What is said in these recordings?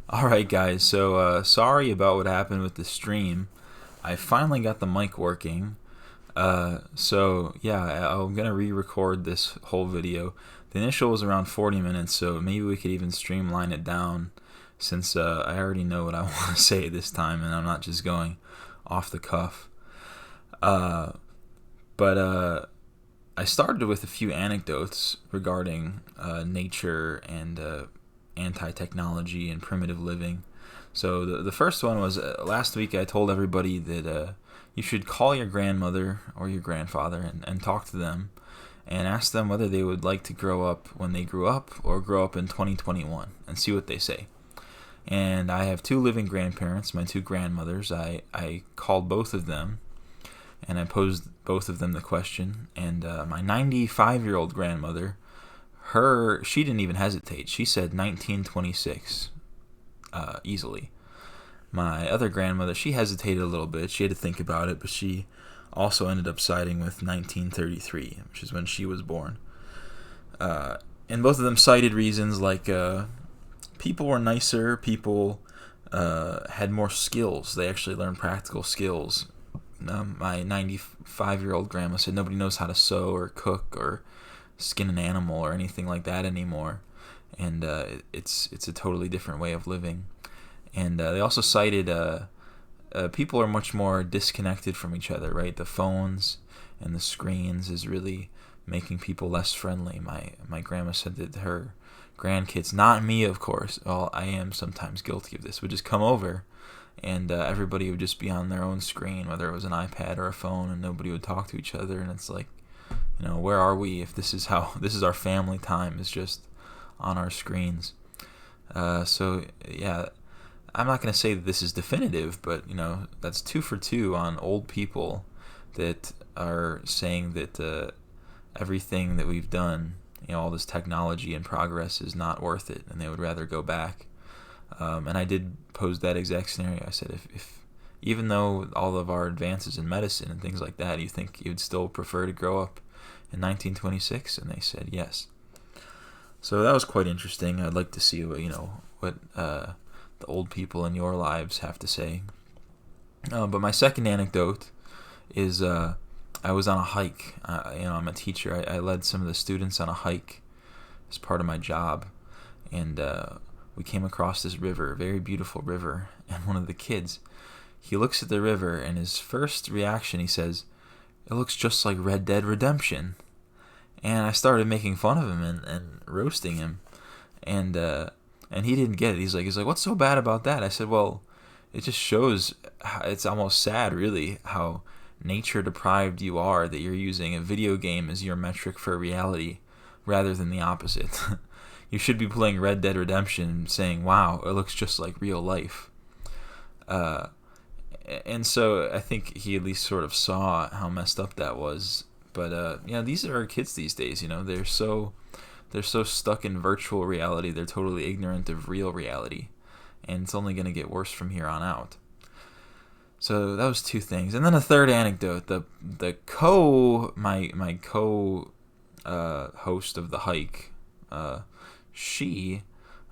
All right, guys. So sorry about what happened with the stream. I finally got the mic working. I'm gonna re-record this whole video. The initial was around 40 minutes, so maybe we could even streamline it down, since I already know what I want to say this time, and I'm not just going off the cuff. Uh, but I started with a few anecdotes regarding nature and anti-technology and primitive living. So the first one was last week I told everybody that you should call your grandmother or your grandfather and talk to them and ask them whether they would like to grow up when they grew up or grow up in 2021 and see what they say. And I have two living grandparents, my two grandmothers. I called both of them and I posed both of them the question. And my 95-year-old grandmother, she didn't even hesitate. She said 1926 easily. My other grandmother, she hesitated a little bit. She had to think about it, but she also ended up siding with 1933, which is when she was born. And both of them cited reasons like people were nicer, people had more skills. They actually learned practical skills. My 95-year-old grandma said nobody knows how to sew or cook or skin an animal or anything like that anymore, and it's a totally different way of living. And they also cited people are much more disconnected from each other, right? The phones and the screens is really making people less friendly. My grandma said that her grandkids, not me of course, well I am sometimes guilty of this, would just come over and everybody would just be on their own screen, whether it was an iPad or a phone, and nobody would talk to each other. And it's like, where are we if this is our family time is just on our screens? Yeah, I'm not going to say that this is definitive, but that's 2 for 2 on old people that are saying that everything that we've done, all this technology and progress is not worth it, and they would rather go back. And I did pose that exact scenario. I said, if even though all of our advances in medicine and things like that, you think you'd still prefer to grow up in 1926? And they said yes. So that was quite interesting. I'd like to see what the old people in your lives have to say. But my second anecdote is I was on a hike. I'm a teacher. I led some of the students on a hike as part of my job, and we came across this river, a very beautiful river, and one of the kids, he looks at the river, and his first reaction, he says, "It looks just like Red Dead Redemption." And I started making fun of him and roasting him, and he didn't get it. He's like, "What's so bad about that?" I said, "Well, it just shows it's almost sad, really, how nature deprived you are, that you're using a video game as your metric for reality rather than the opposite." You should be playing Red Dead Redemption and saying, "Wow, it looks just like real life." And so I think he at least sort of saw how messed up that was. But these are our kids these days. They're so stuck in virtual reality. They're totally ignorant of real reality, and it's only going to get worse from here on out. So that was two things, and then a third anecdote. My co host of the hike,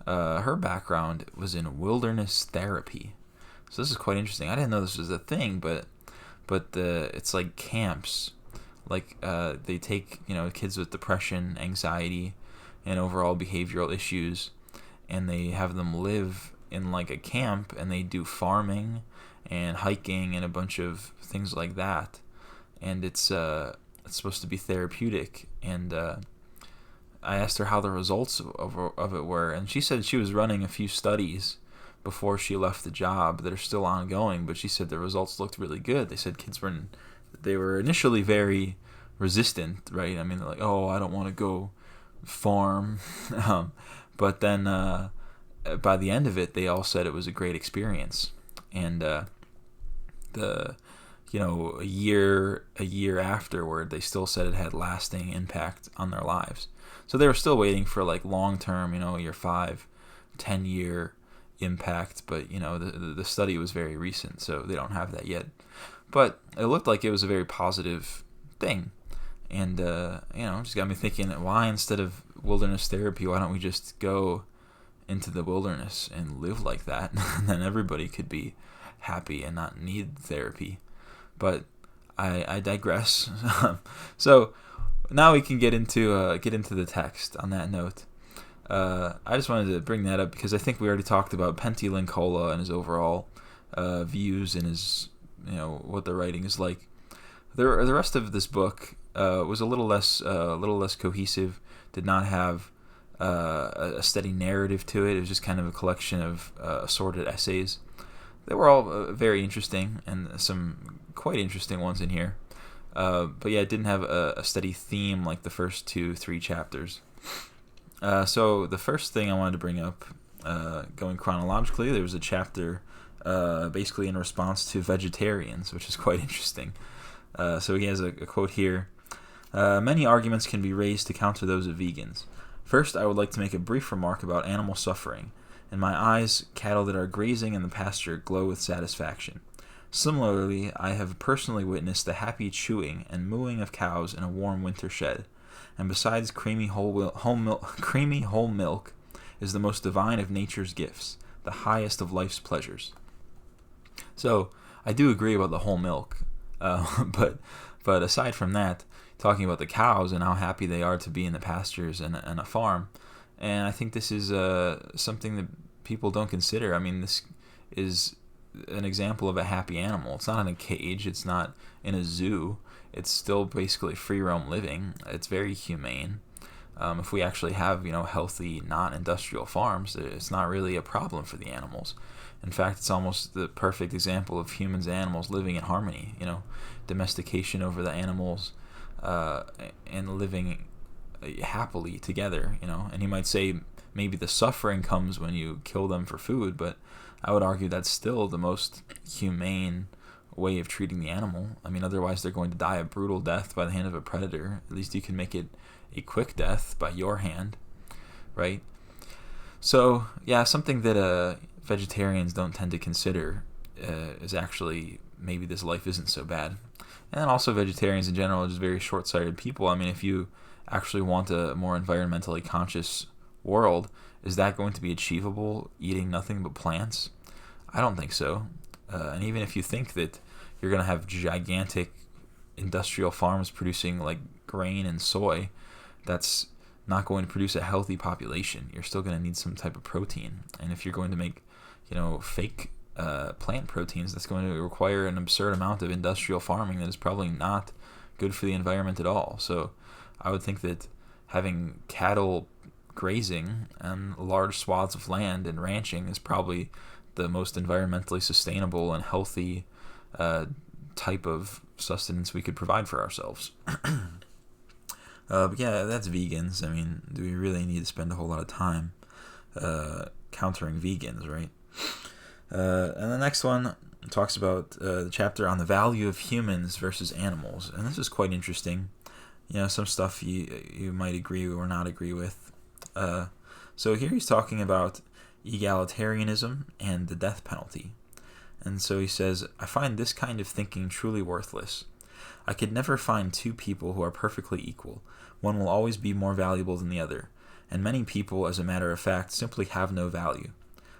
her background was in wilderness therapy. So this is quite interesting. I didn't know this was a thing, but it's like camps. Like they take kids with depression, anxiety, and overall behavioral issues, and they have them live in like a camp, and they do farming and hiking and a bunch of things like that. And it's supposed to be therapeutic. And I asked her how the results of it were, and she said she was running a few studies before she left the job that are still ongoing, but she said the results looked really good. They said kids they were initially very resistant, right? I mean, they're like, "Oh, I don't want to go farm," but then by the end of it, they all said it was a great experience, and a year afterward, they still said it had lasting impact on their lives. So they were still waiting for like long term, year 5, 10-year impact, but the study was very recent, so they don't have that yet. But it looked like it was a very positive thing, and just got me thinking, why instead of wilderness therapy, why don't we just go into the wilderness and live like that, then everybody could be happy and not need therapy. But I digress. So now we can get into the text. On that note, I just wanted to bring that up because I think we already talked about Pentti Linkola and his overall views and his, what the writing is like. The rest of this book was a little less cohesive. Did not have a steady narrative to it. It was just kind of a collection of assorted essays. They were all very interesting, and some quite interesting ones in here. But yeah, it didn't have a steady theme like the first 2-3 chapters. So the first thing I wanted to bring up, going chronologically, there was a chapter basically in response to vegetarians, which is quite interesting. So he has a quote here. Many arguments can be raised to counter those of vegans. First, I would like to make a brief remark about animal suffering. In my eyes, cattle that are grazing in the pasture glow with satisfaction. Similarly, I have personally witnessed the happy chewing and mooing of cows in a warm winter shed. And besides, creamy whole milk is the most divine of nature's gifts, the highest of life's pleasures. So, I do agree about the whole milk, but aside from that, talking about the cows and how happy they are to be in the pastures and a farm, and I think this is something that people don't consider. I mean, this is an example of a happy animal. It's not in a cage. It's not in a zoo. It's still basically free roam living. It's very humane. If we actually have, healthy, non-industrial farms, it's not really a problem for the animals. In fact, it's almost the perfect example of humans and animals living in harmony. Domestication over the animals and living happily together. And you might say maybe the suffering comes when you kill them for food, but I would argue that's still the most humane way of treating the animal. I mean, otherwise they're going to die a brutal death by the hand of a predator. At least you can make it a quick death by your hand, right? So, yeah, something that vegetarians don't tend to consider is actually maybe this life isn't so bad. And also vegetarians in general are just very short-sighted people. I mean, if you actually want a more environmentally conscious world, is that going to be achievable eating nothing but plants? I don't think so. And even if you think that you're going to have gigantic industrial farms producing like grain and soy, that's not going to produce a healthy population. You're still going to need some type of protein. And if you're going to make, fake plant proteins, that's going to require an absurd amount of industrial farming that is probably not good for the environment at all. So I would think that having cattle grazing on large swaths of land and ranching is probably the most environmentally sustainable and healthy type of sustenance we could provide for ourselves. But yeah, that's vegans. I mean, do we really need to spend a whole lot of time countering vegans, right? And the next one talks about the chapter on the value of humans versus animals. And this is quite interesting. Some stuff you might agree or not agree with. So here he's talking about egalitarianism and the death penalty. And so he says, I find this kind of thinking truly worthless. I could never find two people who are perfectly equal. One will always be more valuable than the other. And many people, as a matter of fact, simply have no value.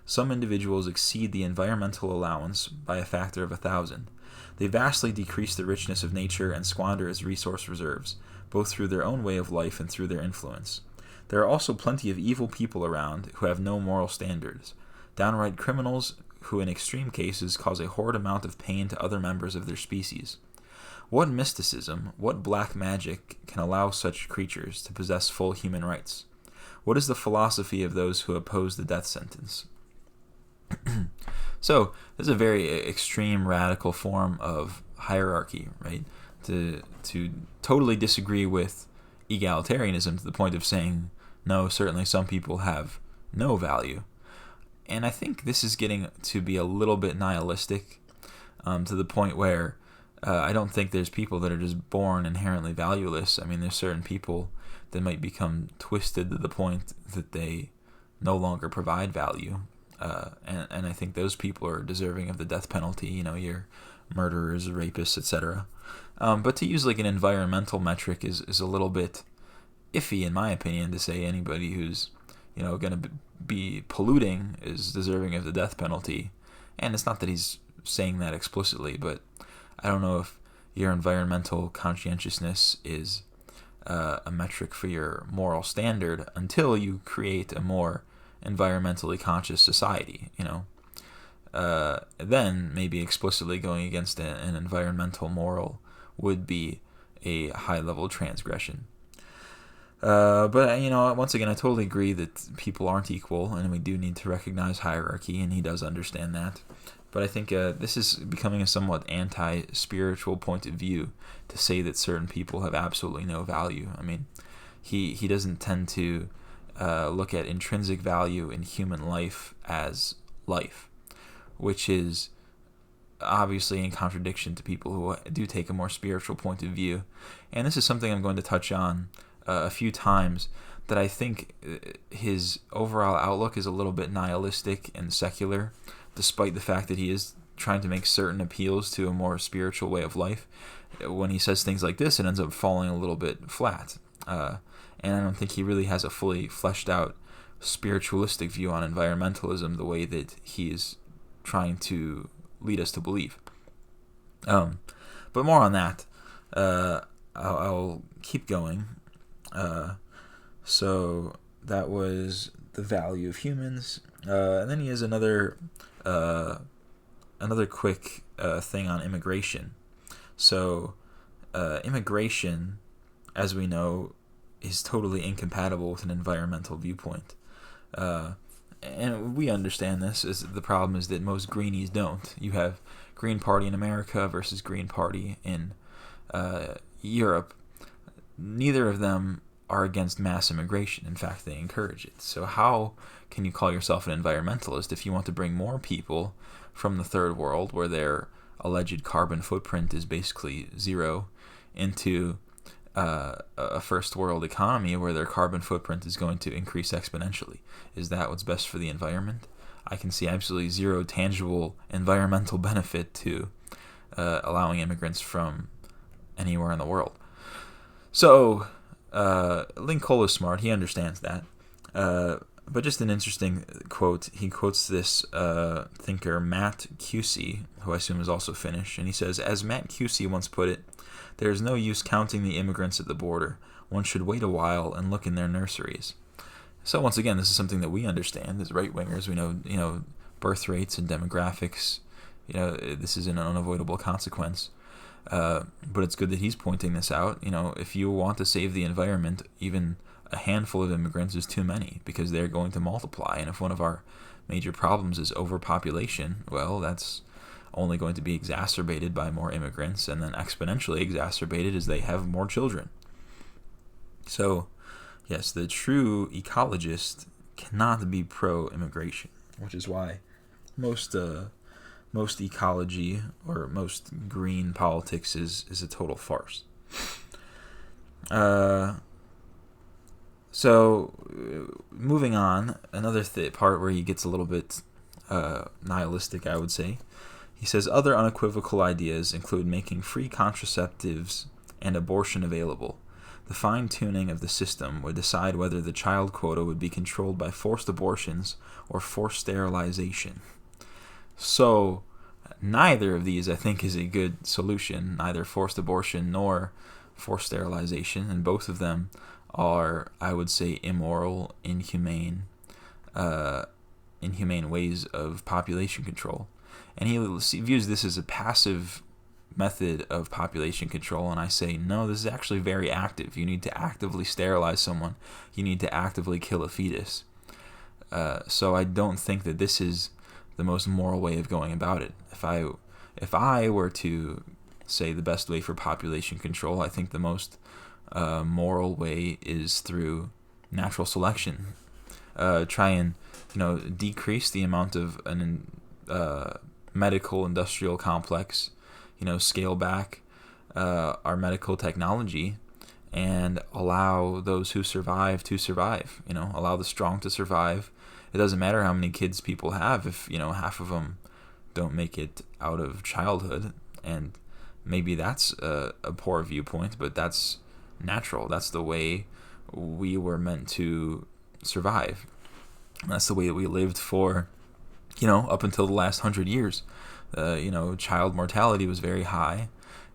Some individuals exceed the environmental allowance by a factor of 1,000. They vastly decrease the richness of nature and squander its resource reserves, both through their own way of life and through their influence. There are also plenty of evil people around who have no moral standards, downright criminals who in extreme cases cause a horrid amount of pain to other members of their species. What mysticism, what black magic can allow such creatures to possess full human rights? What is the philosophy of those who oppose the death sentence? So, this is a very extreme, radical form of hierarchy, right? To totally disagree with egalitarianism to the point of saying, no, certainly some people have no value. And I think this is getting to be a little bit nihilistic, to the point where I don't think there's people that are just born inherently valueless. I mean, there's certain people that might become twisted to the point that they no longer provide value. And I think those people are deserving of the death penalty, your murderers, rapists, etc. But to use like an environmental metric is a little bit iffy, in my opinion, to say anybody who's going to be polluting is deserving of the death penalty. And it's not that he's saying that explicitly, but I don't know if your environmental conscientiousness is a metric for your moral standard until you create a more environmentally conscious society, then maybe explicitly going against an environmental moral would be a high-level transgression. But once again, I totally agree that people aren't equal, and we do need to recognize hierarchy, and he does understand that. But I think this is becoming a somewhat anti-spiritual point of view to say that certain people have absolutely no value. I mean, he doesn't tend to look at intrinsic value in human life as life, which is obviously in contradiction to people who do take a more spiritual point of view. And this is something I'm going to touch on a few times, that I think his overall outlook is a little bit nihilistic and secular, despite the fact that he is trying to make certain appeals to a more spiritual way of life. When he says things like this, it ends up falling a little bit flat. And I don't think he really has a fully fleshed out spiritualistic view on environmentalism the way that he is trying to lead us to believe. But more on that. I'll keep going. So that was the value of humans. And then he has another quick thing on immigration. So immigration, as we know, is totally incompatible with an environmental viewpoint. And we understand this. The problem is that most greenies don't. You have Green Party in America versus Green Party in Europe. Neither of them are against mass immigration. In fact, they encourage it. So how can you call yourself an environmentalist if you want to bring more people from the third world, where their alleged carbon footprint is basically zero, into a first world economy where their carbon footprint is going to increase exponentially? Is that what's best for the environment? I can see absolutely zero tangible environmental benefit to allowing immigrants from anywhere in the world. So Lincoln is smart. He understands that. But just an interesting quote. He quotes this thinker, Matt Cusey, who I assume is also Finnish, and he says, as Matt Cusey once put it, there is no use counting the immigrants at the border. One should wait a while and look in their nurseries. So once again, this is something that we understand as right-wingers. We know, birth rates and demographics. This is an unavoidable consequence. But it's good that he's pointing this out. If you want to save the environment, even a handful of immigrants is too many, because they're going to multiply. And if one of our major problems is overpopulation, well, that's only going to be exacerbated by more immigrants, and then exponentially exacerbated as they have more children. So, yes, the true ecologist cannot be pro-immigration, which is why most ecology or most green politics is a total farce. So, moving on, another part where he gets a little bit nihilistic, I would say. He says, other unequivocal ideas include making free contraceptives and abortion available. The fine-tuning of the system would decide whether the child quota would be controlled by forced abortions or forced sterilization. So, neither of these, I think, is a good solution, neither forced abortion nor forced sterilization, and both of them are, I would say, immoral, inhumane ways of population control. And he views this as a passive method of population control, and I say, no, this is actually very active. You need to actively sterilize someone. You need to actively kill a fetus. So I don't think that this is the most moral way of going about it. If I were to say the best way for population control, I think the most moral way is through natural selection. Try and decrease the amount of an medical industrial complex. Scale back our medical technology and allow those who survive to survive. Allow the strong to survive. It doesn't matter how many kids people have if half of them don't make it out of childhood. And maybe that's a poor viewpoint, but that's natural. That's the way we were meant to survive. That's the way that we lived for, up until the last 100 years. Child mortality was very high,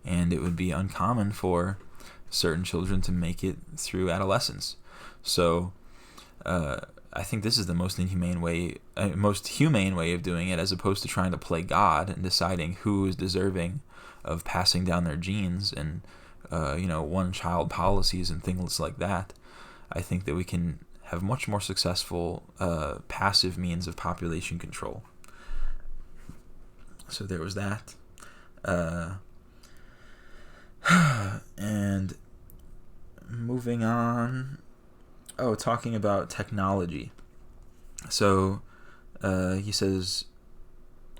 and it would be uncommon for certain children to make it through adolescence. So I think this is the most humane way of doing it, as opposed to trying to play God and deciding who is deserving of passing down their genes and one-child policies and things like that. I think that we can have much more successful passive means of population control. So there was that. And moving on. Talking about technology. So he says,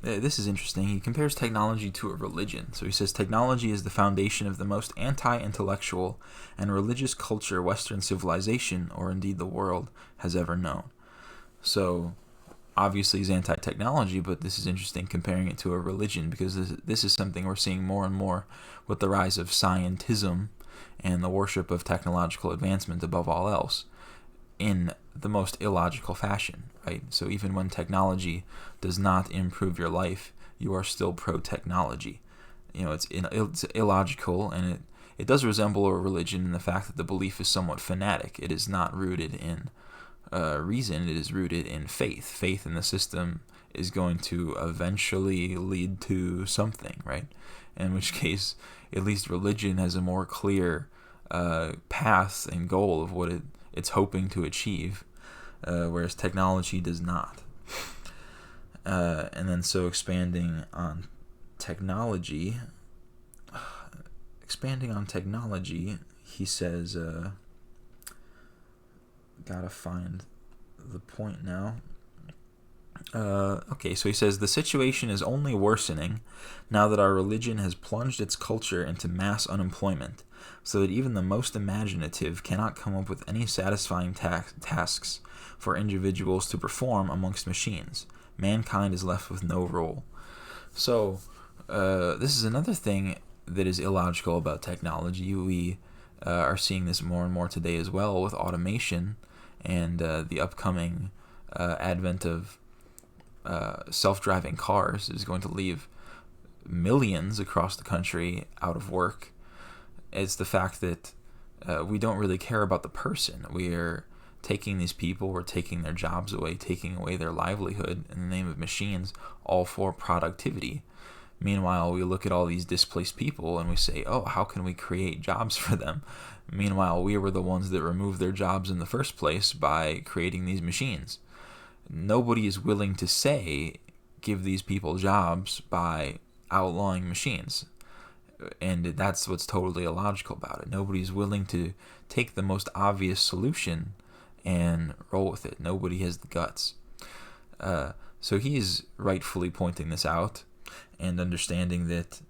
this is interesting. He compares technology to a religion. So he says technology is the foundation of the most anti-intellectual and religious culture Western civilization, or indeed the world, has ever known. So obviously he's anti-technology, but this is interesting comparing it to a religion, because this is something we're seeing more and more with the rise of scientism and the worship of technological advancement above all else, in the most illogical fashion, right? So even when technology does not improve your life, you are still pro-technology. It's illogical, and it does resemble a religion in the fact that the belief is somewhat fanatic. It is not rooted in reason, it is rooted in faith. Faith in the system is going to eventually lead to something, right? In which case, at least religion has a more clear path and goal of what it's hoping to achieve, whereas technology does not. And then so expanding on technology, he says, gotta find the point now. So he says, the situation is only worsening now that our religion has plunged its culture into mass unemployment, so that even the most imaginative cannot come up with any satisfying tasks for individuals to perform amongst machines. Mankind is left with no role. So this is another thing that is illogical about technology. We are seeing this more and more today as well with automation and the upcoming advent of self-driving cars is going to leave millions across the country out of work. It's the fact that we don't really care about the person. We're taking these people, we're taking their jobs away, taking away their livelihood in the name of machines, all for productivity. Meanwhile, we look at all these displaced people and we say, how can we create jobs for them? Meanwhile, we were the ones that removed their jobs in the first place by creating these machines. Nobody is willing to say, give these people jobs by outlawing machines. And that's what's totally illogical about it. Nobody's willing to take the most obvious solution and roll with it. Nobody has the guts. So he's rightfully pointing this out and understanding that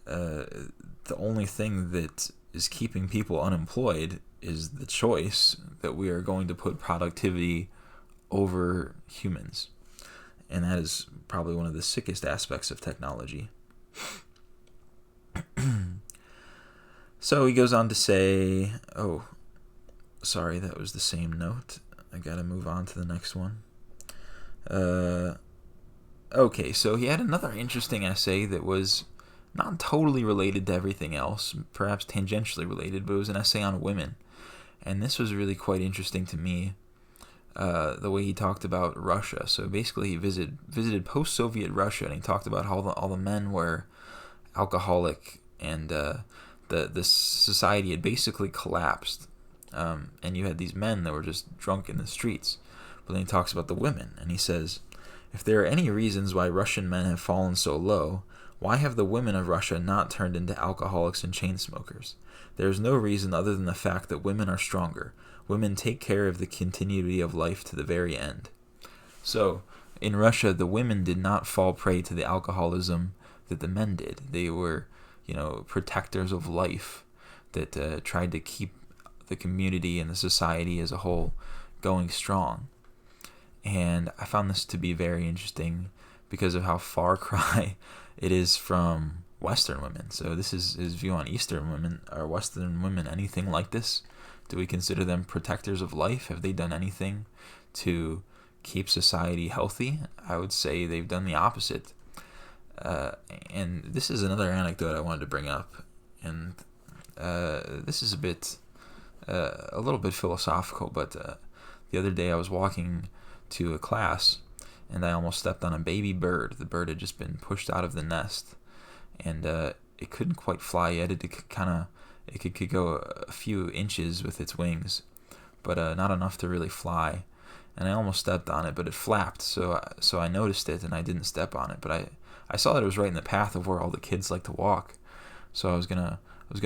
the only thing that is keeping people unemployed is the choice that we are going to put productivity over humans. And that is probably one of the sickest aspects of technology. So he goes on to say, sorry, that was the same note. I gotta move on to the next one. Okay, so he had another interesting essay that was not totally related to everything else, perhaps tangentially related, but it was an essay on women. And this was really quite interesting to me, the way he talked about Russia. So basically he visited post-Soviet Russia, and he talked about how all the men were alcoholic, and the society had basically collapsed. And you had these men that were just drunk in the streets. But then he talks about the women, and he says, if there are any reasons why Russian men have fallen so low, why have the women of Russia not turned into alcoholics and chain smokers? There is no reason other than the fact that women are stronger. Women take care of the continuity of life to the very end. So, in Russia, the women did not fall prey to the alcoholism that the men did. They were, protectors of life that tried to keep the community and the society as a whole going strong. And I found this to be very interesting because of how far cry it is from Western women. So this is his view on Eastern women. Are Western women anything like this? Do we consider them protectors of life? Have they done anything to keep society healthy, I would say they've done the opposite. And this is another anecdote I wanted to bring up, and this is a little bit philosophical, but the other day I was walking to a class, and I almost stepped on a baby bird. The bird had just been pushed out of the nest, and it couldn't quite fly yet. It could go a few inches with its wings, but not enough to really fly. And I almost stepped on it, but it flapped, so I noticed it, and I didn't step on it. But I saw that it was right in the path of where all the kids like to walk, so I was gonna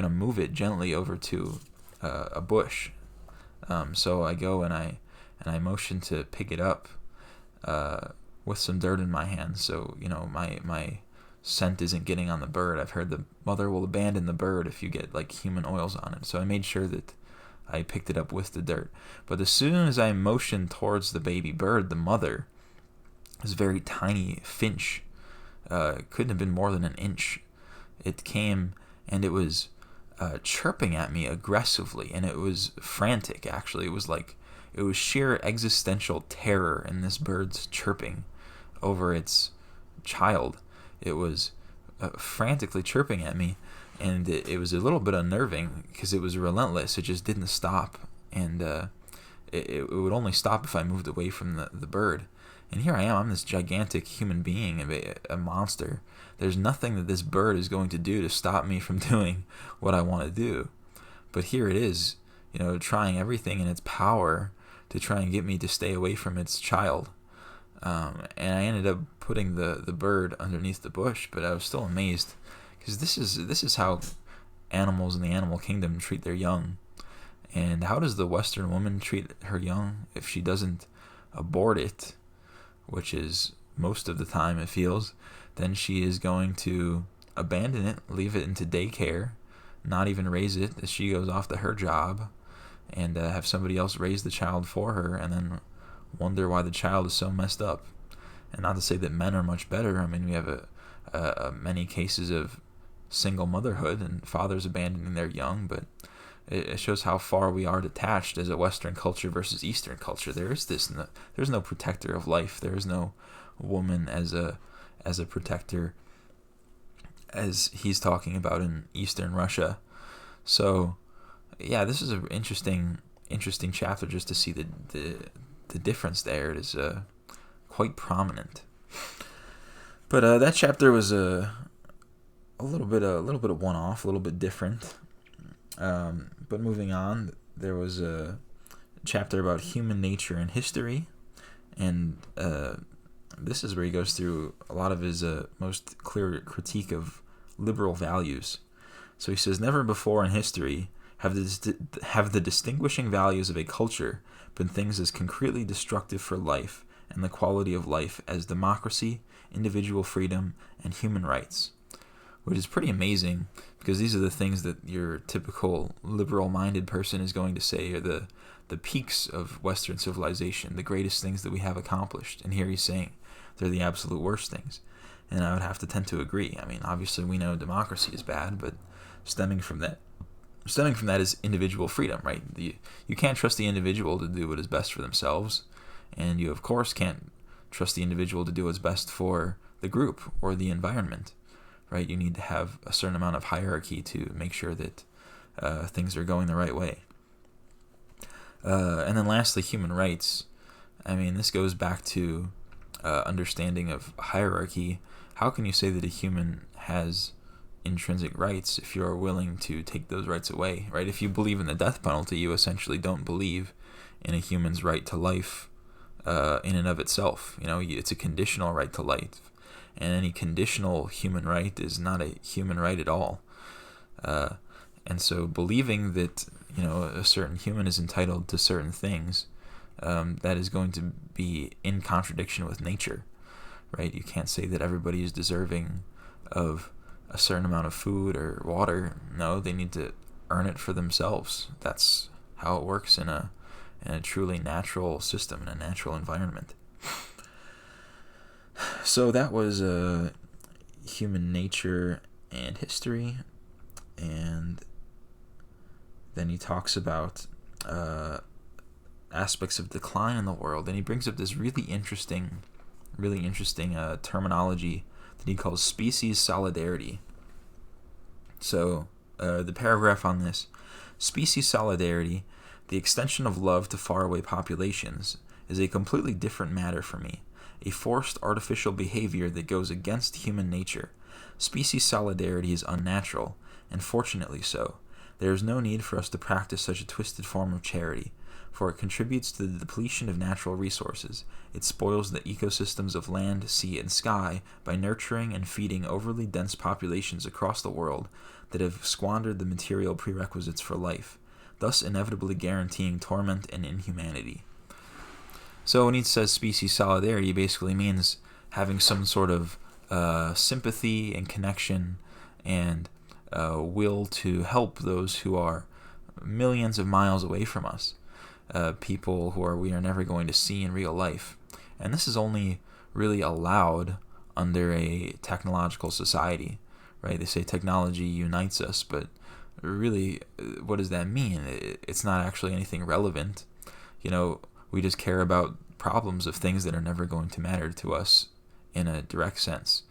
move it gently over to a bush. So I go and I motion to pick it up with some dirt in my hand, so my scent isn't getting on the bird. I've heard the mother will abandon the bird if you get like human oils on it. So I made sure that I picked it up with the dirt. But as soon as I motioned towards the baby bird, the mother, this very tiny finch, couldn't have been more than an inch. It came and it was chirping at me aggressively, and it was frantic. Actually, it was sheer existential terror in this bird's chirping over its child. It was frantically chirping at me, and it was a little bit unnerving because it was relentless. It just didn't stop, and it would only stop if I moved away from the bird. And here I am, I'm this gigantic human being, a monster. There's nothing that this bird is going to do to stop me from doing what I want to do. But here it is, trying everything in its power to try and get me to stay away from its child. And I ended up putting the bird underneath the bush, but I was still amazed, because this is how animals in the animal kingdom treat their young. And how does the Western woman treat her young if she doesn't abort it, which is most of the time it feels? Then she is going to abandon it, leave it into daycare, not even raise it as she goes off to her job, and have somebody else raise the child for her, and then wonder why the child is so messed up. And not to say that men are much better. I mean, we have many cases of single motherhood and fathers abandoning their young, but it shows how far we are detached as a Western culture versus Eastern culture. There's no protector of life. There is no woman as a protector, as he's talking about in Eastern Russia. So, yeah, this is an interesting chapter just to see the difference there. It is quite prominent. But that chapter was a little bit of one-off, a little bit different. But moving on, there was a chapter about human nature and history, and this is where he goes through a lot of his most clear critique of liberal values. So he says, never before in history have the distinguishing values of a culture been things as concretely destructive for life and the quality of life as democracy, individual freedom, and human rights. Which is pretty amazing, because these are the things that your typical liberal-minded person is going to say are the peaks of Western civilization, the greatest things that we have accomplished. And here he's saying they're the absolute worst things. And I would have to tend to agree. I mean, obviously we know democracy is bad, but stemming from that is individual freedom, right? You can't trust the individual to do what is best for themselves, and you of course can't trust the individual to do what's best for the group or the environment, right? You need to have a certain amount of hierarchy to make sure that things are going the right way. And then lastly, human rights. I mean, this goes back to understanding of hierarchy. How can you say that a human has intrinsic rights if you're willing to take those rights away, right? If you believe in the death penalty, you essentially don't believe in a human's right to life in and of itself. It's a conditional right to life, and any conditional human right is not a human right at all. And so believing that a certain human is entitled to certain things, that is going to be in contradiction with nature, right? You can't say that everybody is deserving of a certain amount of food or water. No, they need to earn it for themselves. That's how it works in a truly natural system, in a natural environment. So that was human nature and history, and then he talks about aspects of decline in the world, and he brings up this really interesting terminology that he calls species solidarity. So the paragraph on this: species solidarity, the extension of love to faraway populations, is a completely different matter for me, a forced artificial behavior that goes against human nature. Species solidarity is unnatural, and fortunately so. There is no need for us to practice such a twisted form of charity, for it contributes to the depletion of natural resources. It spoils the ecosystems of land, sea, and sky by nurturing and feeding overly dense populations across the world that have squandered the material prerequisites for life, thus inevitably guaranteeing torment and inhumanity. So when he says species solidarity, basically means having some sort of sympathy and connection and will to help those who are millions of miles away from us, people who we are never going to see in real life. And this is only really allowed under a technological society, right? They say technology unites us, but really, what does that mean? It's not actually anything relevant. We just care about problems of things that are never going to matter to us in a direct sense.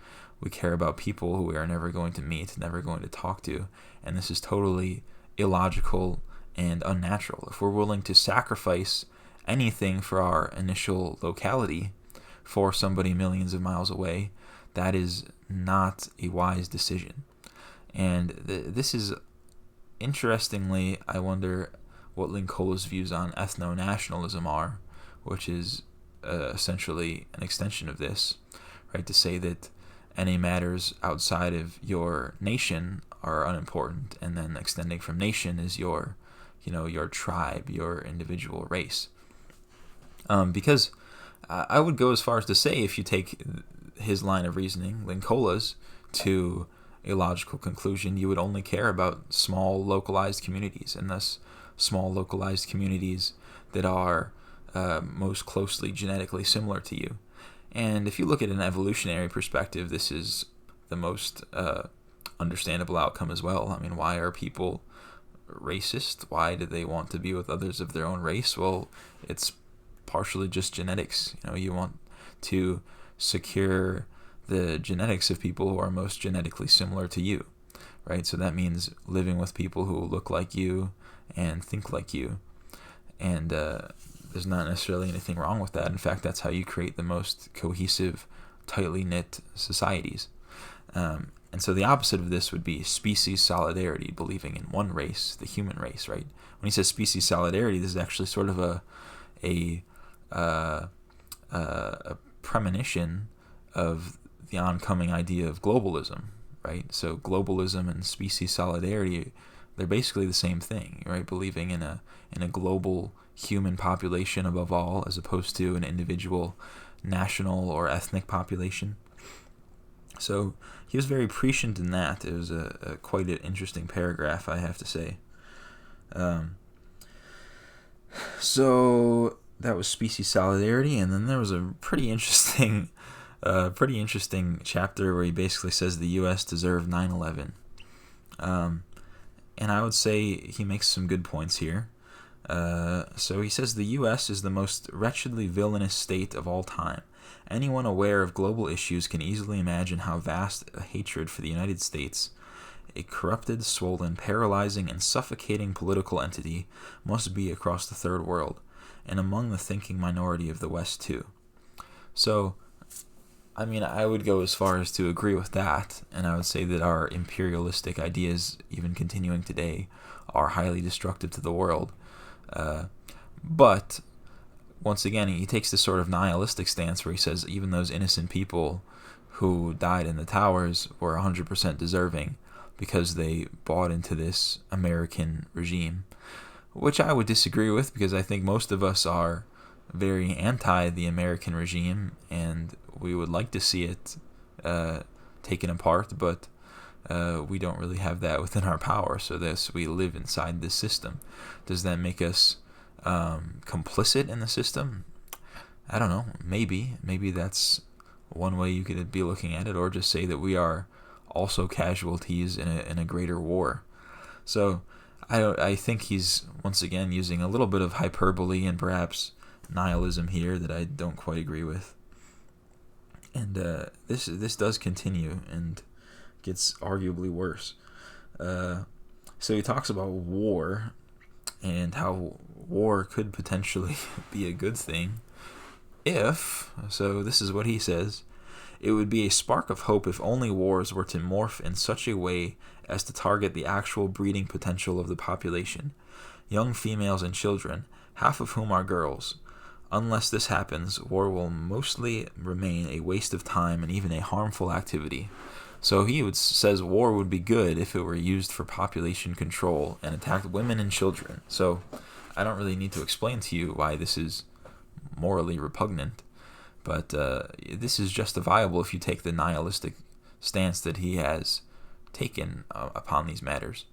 We care about people who we are never going to meet, never going to talk to, and this is totally illogical and unnatural. If we're willing to sacrifice anything for our initial locality for somebody millions of miles away, that is not a wise decision. And this is, interestingly, I wonder what Linkola's views on ethno-nationalism are, which is essentially an extension of this, right? To say that any matters outside of your nation are unimportant, and then extending from nation is your tribe, your individual race. Because I would go as far as to say, if you take his line of reasoning, Linkola's, to a logical conclusion, you would only care about small localized communities, and thus small localized communities that are most closely genetically similar to you. And if you look at an evolutionary perspective, this is the most understandable outcome as well. I mean, why are people racist? Why do they want to be with others of their own race? Well, it's partially just genetics. You want to secure the genetics of people who are most genetically similar to you, right? So that means living with people who look like you and think like you. And there's not necessarily anything wrong with that. In fact, that's how you create the most cohesive, tightly knit societies. And so the opposite of this would be species solidarity, believing in one race, the human race, right? When he says species solidarity, this is actually sort of a premonition of the oncoming idea of globalism, right? So globalism and species solidarity, they're basically the same thing, right? Believing in a global human population above all, as opposed to an individual national or ethnic population. So he was very prescient in that. It was a quite an interesting paragraph, I have to say. So that was species solidarity, and then there was a pretty interesting chapter where he basically says the U.S. deserved 9/11. And I would say he makes some good points here. So he says the U.S. is the most wretchedly villainous state of all time. Anyone aware of global issues can easily imagine how vast a hatred for the United States, a corrupted, swollen, paralyzing, and suffocating political entity, must be across the third world, and among the thinking minority of the West too. So, I mean, I would go as far as to agree with that, and I would say that our imperialistic ideas, even continuing today, are highly destructive to the world. But once again, he takes this sort of nihilistic stance where he says even those innocent people who died in the towers were 100% deserving because they bought into this American regime, which I would disagree with, because I think most of us are very anti the American regime and we would like to see it taken apart, but we don't really have that within our power, so we live inside this system. Does that make us complicit in the system? I don't know. Maybe that's one way you could be looking at it, or just say that we are also casualties in a greater war. So I think he's once again using a little bit of hyperbole and perhaps nihilism here that I don't quite agree with. And this does continue and gets arguably worse. So he talks about war and how war could potentially be a good thing if, so this is what he says, it would be a spark of hope if only wars were to morph in such a way as to target the actual breeding potential of the population, young females and children, half of whom are girls. Unless this happens, war will mostly remain a waste of time and even a harmful activity. So he says war would be good if it were used for population control and attacked women and children. So I don't really need to explain to you why this is morally repugnant, but this is justifiable if you take the nihilistic stance that he has taken upon these matters,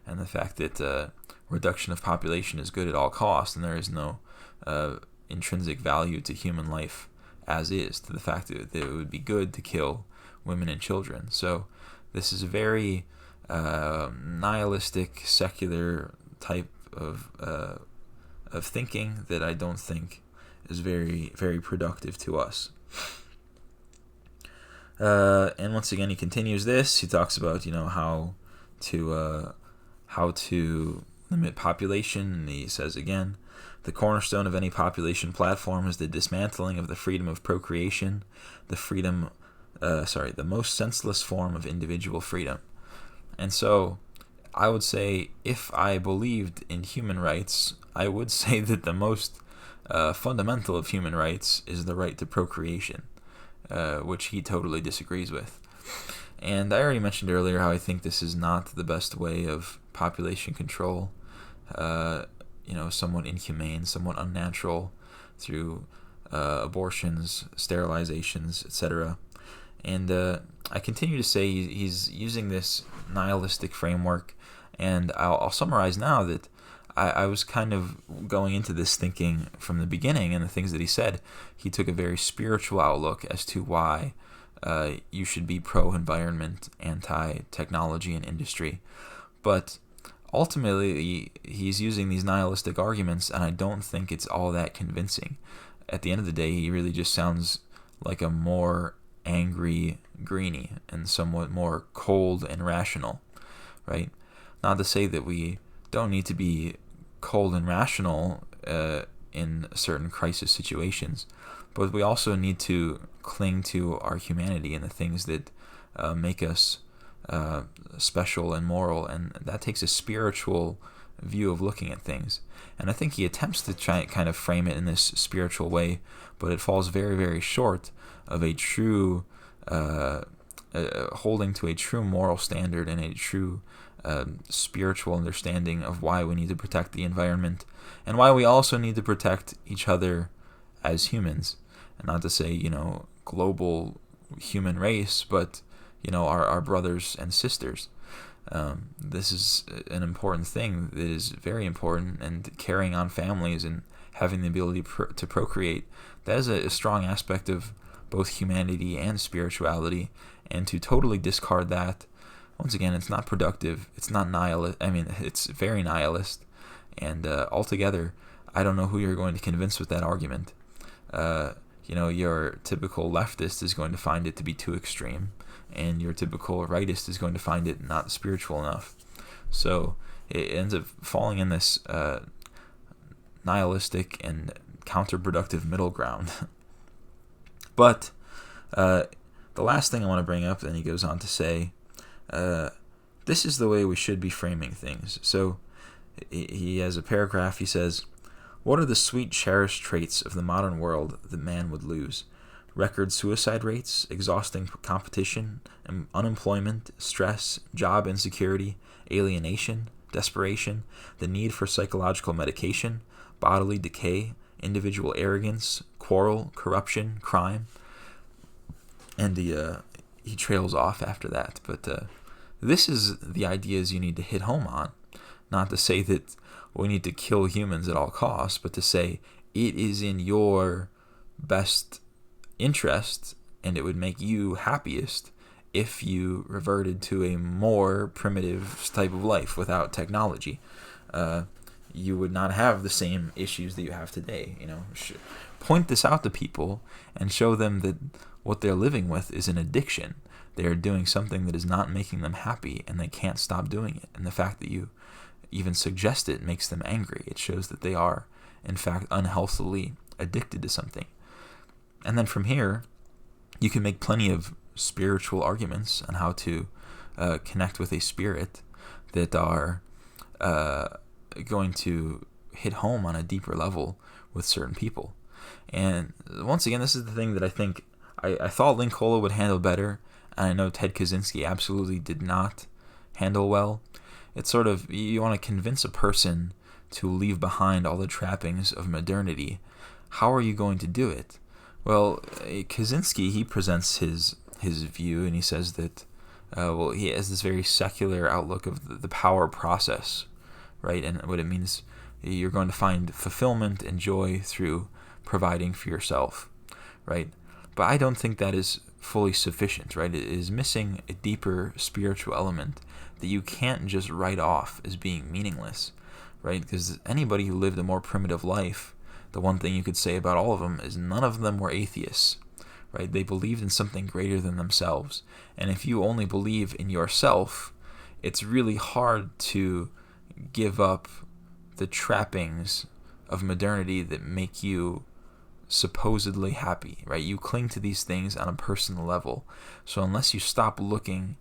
and the fact that reduction of population is good at all costs, and there is no intrinsic value to human life as is, to the fact that it would be good to kill women and children. So this is a very nihilistic, secular type of thinking that I don't think is very, very productive to us. And once again, he continues this. He talks about how to limit population, and he says again, the cornerstone of any population platform is the dismantling of the freedom of procreation, the most senseless form of individual freedom. And so I would say, if I believed in human rights, I would say that the most fundamental of human rights is the right to procreation, which he totally disagrees with. And I already mentioned earlier how I think this is not the best way of population control. Somewhat inhumane, somewhat unnatural, through abortions, sterilizations, etc. And I continue to say he's using this nihilistic framework, and I'll summarize now that I was kind of going into this thinking from the beginning, and the things that he said, he took a very spiritual outlook as to why you should be pro-environment, anti-technology and industry. But ultimately, he's using these nihilistic arguments, and I don't think it's all that convincing. At the end of the day, he really just sounds like a more angry greenie and somewhat more cold and rational, right? Not to say that we don't need to be cold and rational in certain crisis situations, but we also need to cling to our humanity and the things that make us special and moral, and that takes a spiritual view of looking at things. And I think he attempts to try kind of frame it in this spiritual way, but it falls very, very short of a true holding to a true moral standard and a true spiritual understanding of why we need to protect the environment and why we also need to protect each other as humans. And not to say, global human race, but, our brothers and sisters. This is an important thing that is very important, and carrying on families and having the ability to procreate, that is a strong aspect of both humanity and spirituality, and to totally discard that, once again, it's not productive, it's not nihilist, it's very nihilist, and altogether, I don't know who you're going to convince with that argument. Your typical leftist is going to find it to be too extreme, and your typical rightist is going to find it not spiritual enough. So it ends up falling in this nihilistic and counterproductive middle ground. But the last thing I want to bring up, then he goes on to say, this is the way we should be framing things. So he has a paragraph. He says, what are the sweet, cherished traits of the modern world that man would lose? Record suicide rates, exhausting competition, unemployment, stress, job insecurity, alienation, desperation, the need for psychological medication, bodily decay, individual arrogance, quarrel, corruption, crime. And he trails off after that. But this is the ideas you need to hit home on. Not to say that we need to kill humans at all costs, but to say it is in your best interest and it would make you happiest if you reverted to a more primitive type of life without technology. You would not have the same issues that you have today. Point this out to people and show them that what they're living with is an addiction. They are doing something that is not making them happy, and they can't stop doing it. And the fact that you even suggest it makes them angry. It shows that they are, in fact, unhealthily addicted to something. And then from here, you can make plenty of spiritual arguments on how to connect with a spirit that are going to hit home on a deeper level with certain people. And once again, this is the thing that I think I thought Link Cola would handle better, and I know Ted Kaczynski absolutely did not handle well. It's sort of, you want to convince a person to leave behind all the trappings of modernity. How are you going to do it? Well, Kaczynski, he presents his view, and he says that he has this very secular outlook of the power process, right? And what it means, you're going to find fulfillment and joy through providing for yourself, right? But I don't think that is fully sufficient, right? It is missing a deeper spiritual element that you can't just write off as being meaningless, right? Because anybody who lived a more primitive life, the one thing you could say about all of them is none of them were atheists, right? They believed in something greater than themselves. And if you only believe in yourself, it's really hard to give up the trappings of modernity that make you supposedly happy, right? You cling to these things on a personal level. So unless you stop looking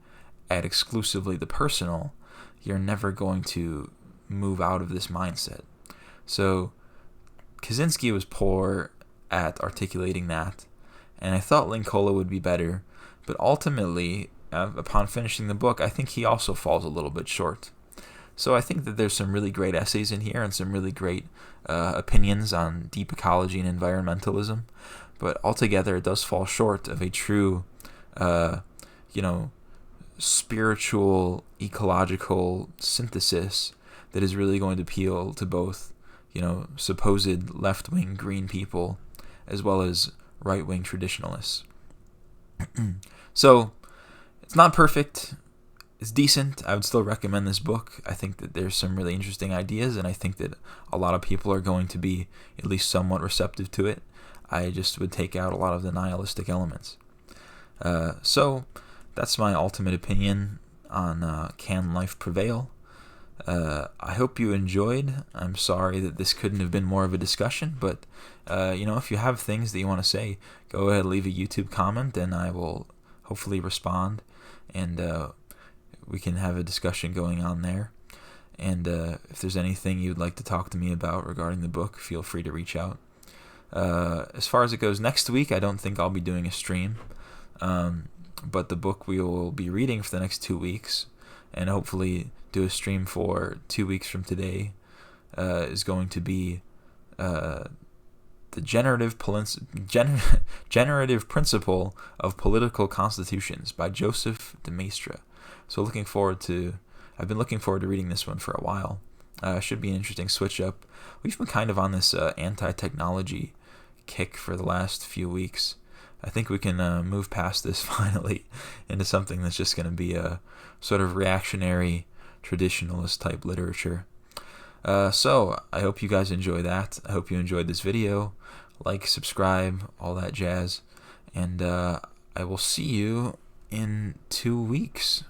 at exclusively the personal, you're never going to move out of this mindset. So Kaczynski was poor at articulating that, and I thought Link Cola would be better, but ultimately, upon finishing the book, I think he also falls a little bit short. So I think that there's some really great essays in here and some really great opinions on deep ecology and environmentalism, but altogether it does fall short of a true, spiritual, ecological synthesis that is really going to appeal to both, supposed left-wing green people as well as right-wing traditionalists. So it's not perfect. It's decent. I would still recommend this book. I think that there's some really interesting ideas, and I think that a lot of people are going to be at least somewhat receptive to it. I just would take out a lot of the nihilistic elements. So that's my ultimate opinion on Can Life Prevail? I hope you enjoyed. I'm sorry that this couldn't have been more of a discussion, but if you have things that you want to say, go ahead and leave a YouTube comment, and I will hopefully respond, and we can have a discussion going on there. And if there's anything you'd like to talk to me about regarding the book, feel free to reach out. As far as it goes, next week I don't think I'll be doing a stream, but the book we will be reading for the next 2 weeks, and hopefully do a stream for 2 weeks from today, is going to be the generative principle of political constitutions by Joseph de Maistre. So I've been looking forward to reading this one for a while. Should be an interesting switch up. We've been kind of on this anti-technology kick for the last few weeks. I think we can move past this finally into something that's just going to be a sort of reactionary, traditionalist type literature. So I hope you guys enjoy that. I hope you enjoyed this video. Like, subscribe, all that jazz. And I will see you in 2 weeks.